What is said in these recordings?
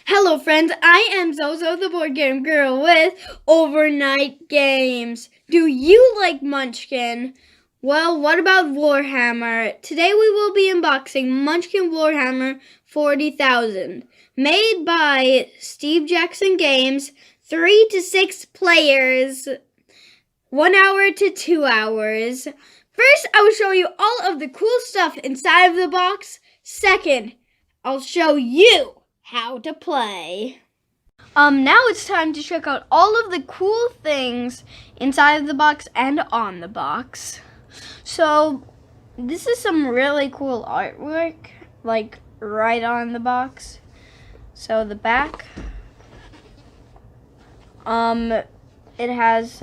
Hello friends, I am ZoZo the board game girl with Overnight Games. Do you like Munchkin? Well, what about Warhammer? Today we will be unboxing Munchkin Warhammer 40,000. Made by Steve Jackson Games, 3 to 6 players, 1 hour to 2 hours. First, I will show you all of the cool stuff inside of the box. Second, I'll show you how to play. Now it's time to check out all of the cool things inside of the box and on the box. So, this is some really cool artwork, like right on the box. So the back, it has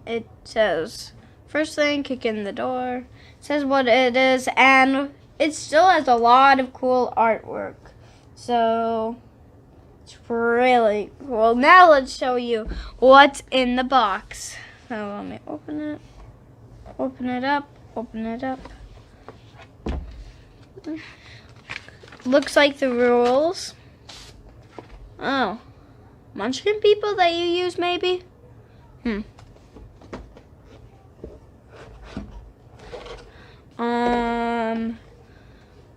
it says, first thing, kick in the door. It says what it is, and it still has a lot of cool artwork. So, it's really cool. Now let's show you what's in the box. So let me open it up, open it up. Looks like the rules. Oh, Munchkin people that you use maybe?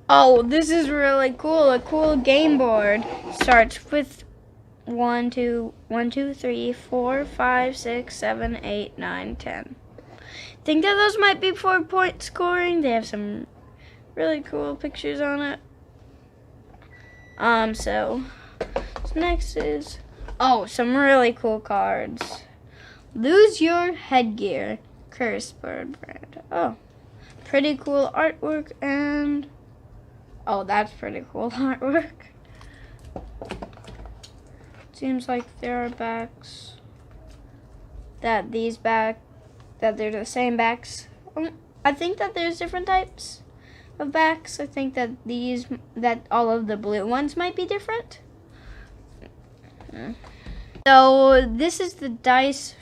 Oh, this is really cool. A cool game board. Starts with 1, 2, 3, 4, 5, 6, 7, 8, 9, 10. Think that those might be 4-point scoring. They have some really cool pictures on it. So next is, some really cool cards. Lose your headgear. Curse bird brand. Oh, pretty cool artwork, and that's pretty cool artwork. Seems like there are backs that they're the same backs. I think that there's different types of backs. I think that all of the blue ones might be different. So this is the dice.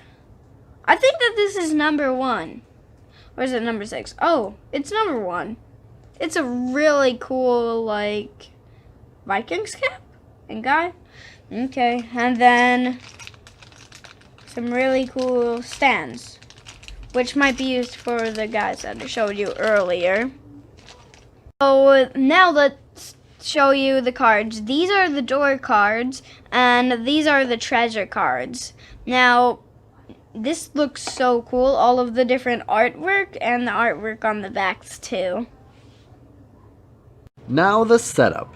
I think that this is number 1. Or is it number 6? Oh, it's number 1. It's a really cool, like, Vikings cap and guy. Okay, and then some really cool stands, which might be used for the guys that I showed you earlier. So now let's show you the cards. These are the door cards, and these are the treasure cards. Now, this looks so cool, all of the different artwork and the artwork on the backs too. Now the setup.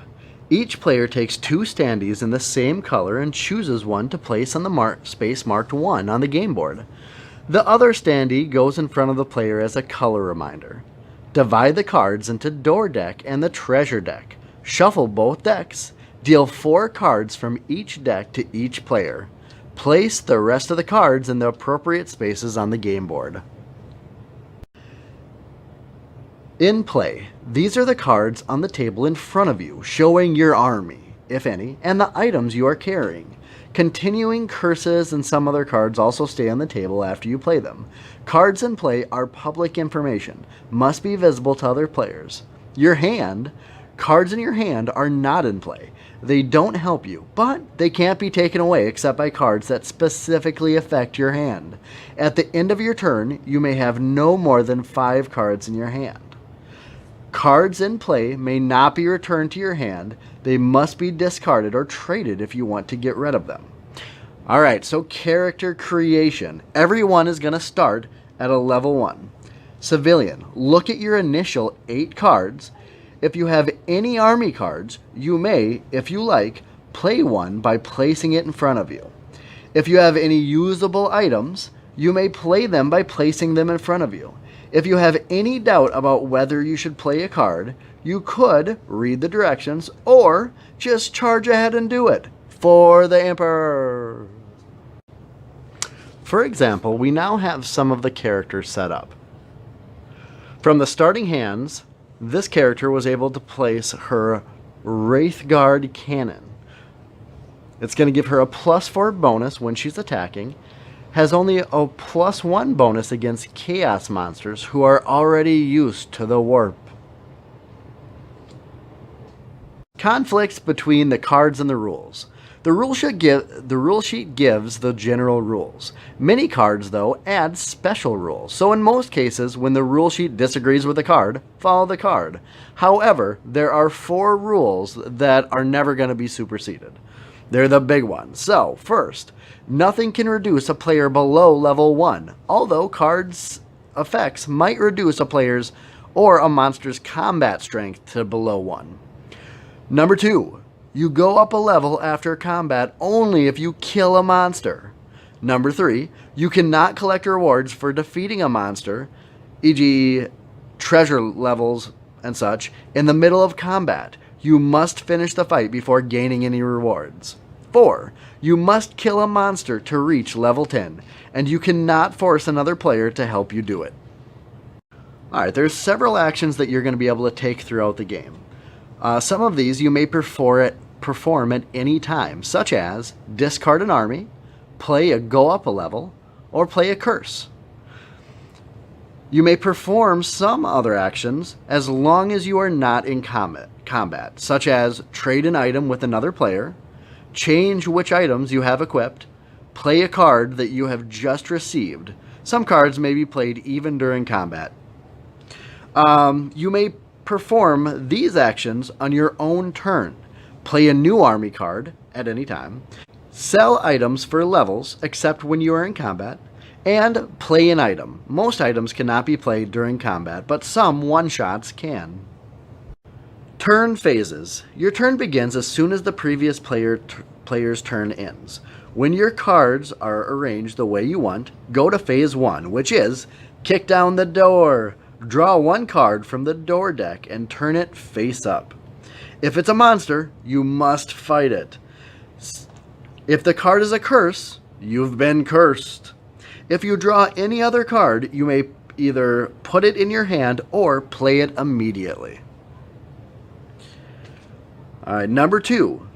Each player takes 2 standees in the same color and chooses one to place on the space marked 1 on the game board. The other standee goes in front of the player as a color reminder. Divide the cards into door deck and the treasure deck. Shuffle both decks. Deal 4 cards from each deck to each player. Place the rest of the cards in the appropriate spaces on the game board. In play, these are the cards on the table in front of you, showing your army, if any, and the items you are carrying. Continuing curses and some other cards also stay on the table after you play them. Cards in play are public information, must be visible to other players. Cards in your hand are not in play. They don't help you, but they can't be taken away except by cards that specifically affect your hand. At the end of your turn, you may have no more than 5 cards in your hand. Cards in play may not be returned to your hand. They must be discarded or traded if you want to get rid of them. Alright, so character creation. Everyone is going to start at a level 1. Civilian, look at your initial 8 cards. If you have any army cards, you may, if you like, play one by placing it in front of you. If you have any usable items, you may play them by placing them in front of you. If you have any doubt about whether you should play a card, you could read the directions or just charge ahead and do it. For the Emperor! For example, we now have some of the characters set up. From the starting hands, this character was able to place her Wraithguard Cannon. It's going to give her a +4 bonus when she's attacking. Has only a +1 bonus against chaos monsters who are already used to the warp. Conflicts between the cards and the rules. The rule sheet gives the general rules. Many cards, though, add special rules. So in most cases, when the rule sheet disagrees with a card, follow the card. However, there are 4 rules that are never going to be superseded. They're the big ones. So, first, nothing can reduce a player below level 1, although cards' effects might reduce a player's or a monster's combat strength to below 1. Number 2, you go up a level after combat only if you kill a monster. Number 3, you cannot collect rewards for defeating a monster, e.g. treasure levels and such, in the middle of combat. You must finish the fight before gaining any rewards. 4, you must kill a monster to reach level 10, and you cannot force another player to help you do it. Alright, there's several actions that you're going to be able to take throughout the game. Some of these you may perform at any time, such as discard an army, play a go up a level, or play a curse. You may perform some other actions as long as you are not in combat, such as trade an item with another player, change which items you have equipped, play a card that you have just received. Some cards may be played even during combat. You may perform these actions on your own turn. Play a new army card at any time, sell items for levels except when you are in combat, and play an item. Most items cannot be played during combat, but some one-shots can. Turn phases. Your turn begins as soon as the previous player's turn ends. When your cards are arranged the way you want, go to phase 1, which is kick down the door. Draw 1 card from the door deck and turn it face up. If it's a monster, you must fight it. If the card is a curse, you've been cursed. If you draw any other card, you may either put it in your hand or play it immediately. Alright, number 2.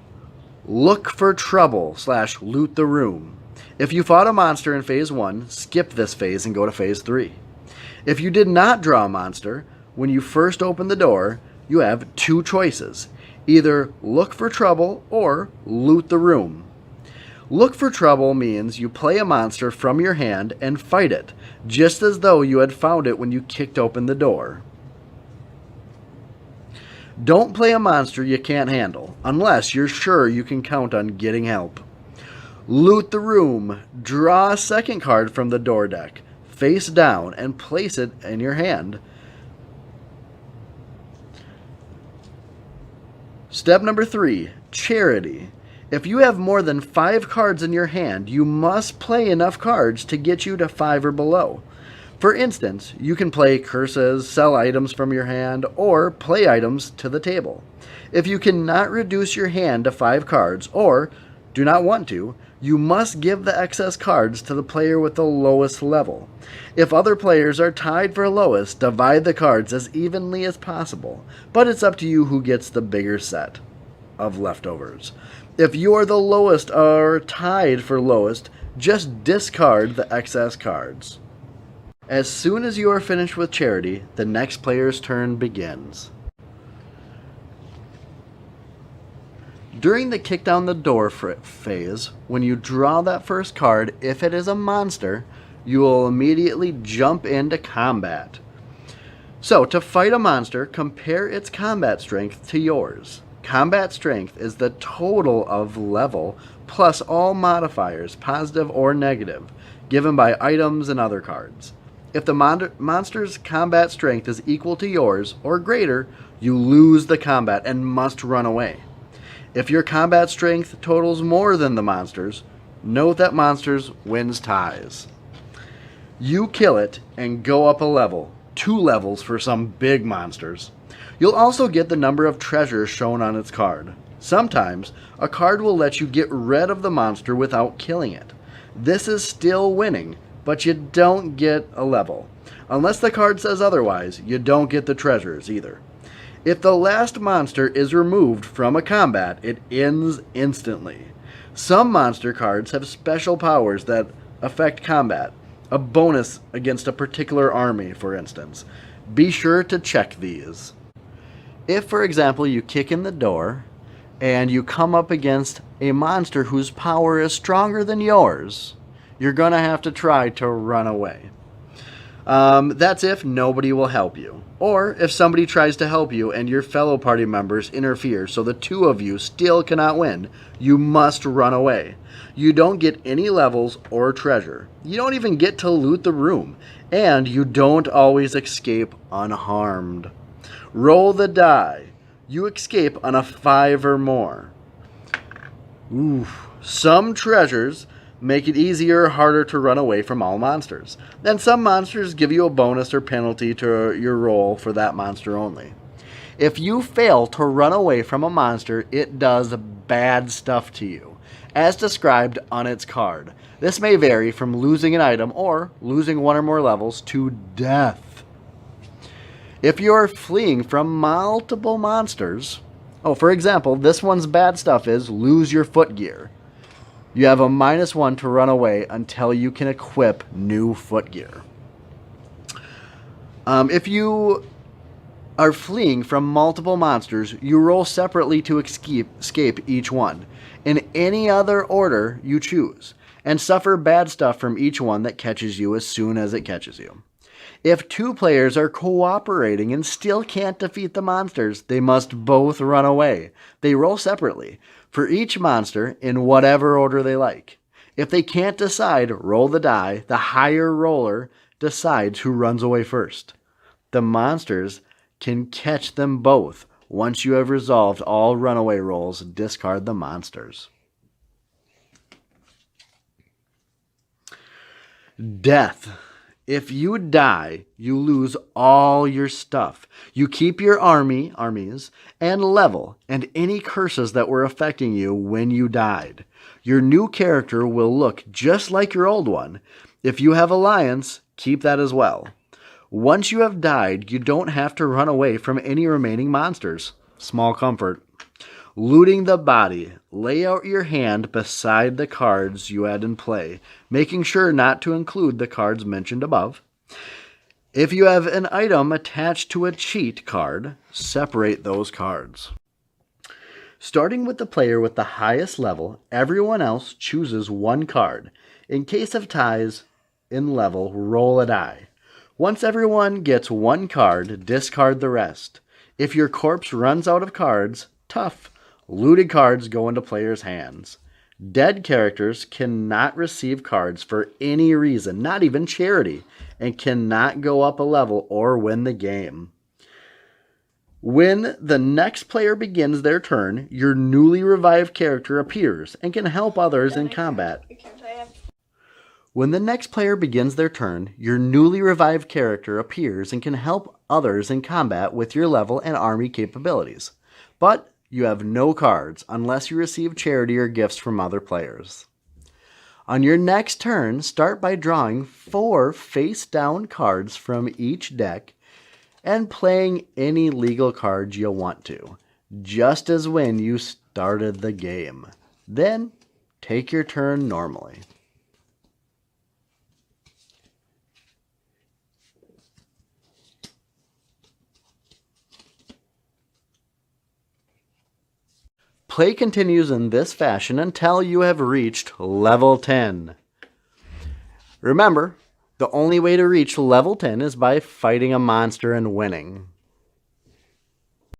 Look for trouble / loot the room. If you fought a monster in phase 1, skip this phase and go to phase 3. If you did not draw a monster, when you first open the door, you have 2 choices. Either look for trouble or loot the room. Look for trouble means you play a monster from your hand and fight it, just as though you had found it when you kicked open the door. Don't play a monster you can't handle, unless you're sure you can count on getting help. Loot the room. Draw a second card from the door deck, face down, and place it in your hand. Step number 3, charity. If you have more than 5 cards in your hand, you must play enough cards to get you to 5 or below. For instance, you can play curses, sell items from your hand, or play items to the table. If you cannot reduce your hand to 5 cards, or do not want to, you must give the excess cards to the player with the lowest level. If other players are tied for lowest, divide the cards as evenly as possible, but it's up to you who gets the bigger set of leftovers. If you are the lowest or tied for lowest, just discard the excess cards. As soon as you are finished with charity, the next player's turn begins. During the kick down the door phase, when you draw that first card, if it is a monster, you will immediately jump into combat. So, to fight a monster, compare its combat strength to yours. Combat strength is the total of level plus all modifiers, positive or negative, given by items and other cards. If the monster's combat strength is equal to yours or greater, you lose the combat and must run away. If your combat strength totals more than the monster's, note that monsters wins ties. You kill it and go up a level, 2 levels for some big monsters. You'll also get the number of treasures shown on its card. Sometimes, a card will let you get rid of the monster without killing it. This is still winning, but you don't get a level. Unless the card says otherwise, you don't get the treasures either. If the last monster is removed from a combat, it ends instantly. Some monster cards have special powers that affect combat, a bonus against a particular army, for instance. Be sure to check these. If, for example, you kick in the door, and you come up against a monster whose power is stronger than yours, you're going to have to try to run away. That's if nobody will help you, or if somebody tries to help you and your fellow party members interfere so the two of you still cannot win, you must run away. You don't get any levels or treasure. You don't even get to loot the room, and you don't always escape unharmed. Roll the die. You escape on a 5 or more. Some treasures make it easier or harder to run away from all monsters. Then some monsters give you a bonus or penalty to your roll for that monster only. If you fail to run away from a monster, it does bad stuff to you, as described on its card. This may vary from losing an item or losing 1 or more levels to death. If you are fleeing from multiple monsters, for example, this one's bad stuff is lose your footgear. You have a -1 to run away until you can equip new footgear. If you are fleeing from multiple monsters, you roll separately to escape each one, in any other order you choose, and suffer bad stuff from each one that catches you as soon as it catches you. If 2 players are cooperating and still can't defeat the monsters, they must both run away. They roll separately for each monster in whatever order they like. If they can't decide, roll the die. The higher roller decides who runs away first. The monsters can catch them both. Once you have resolved all runaway rolls, discard the monsters. Death. If you die, you lose all your stuff. You keep your armies, and level, and any curses that were affecting you when you died. Your new character will look just like your old one. If you have alliance, keep that as well. Once you have died, you don't have to run away from any remaining monsters. Small comfort. Looting the body. Lay out your hand beside the cards you had in play, making sure not to include the cards mentioned above. If you have an item attached to a cheat card, separate those cards. Starting with the player with the highest level, everyone else chooses 1 card. In case of ties in level, roll a die. Once everyone gets 1 card, discard the rest. If your corpse runs out of cards, tough. Looted cards go into players' hands. Dead characters cannot receive cards for any reason, not even charity, and cannot go up a level or win the game. When the next player begins their turn, your newly revived character appears and can help others in combat. When the next player begins their turn, your newly revived character appears and can help others in combat with your level and army capabilities. But you have no cards unless you receive charity or gifts from other players. On your next turn, start by drawing 4 face-down cards from each deck and playing any legal cards you want to, just as when you started the game. Then, take your turn normally. Play continues in this fashion until you have reached level 10. Remember, the only way to reach level 10 is by fighting a monster and winning.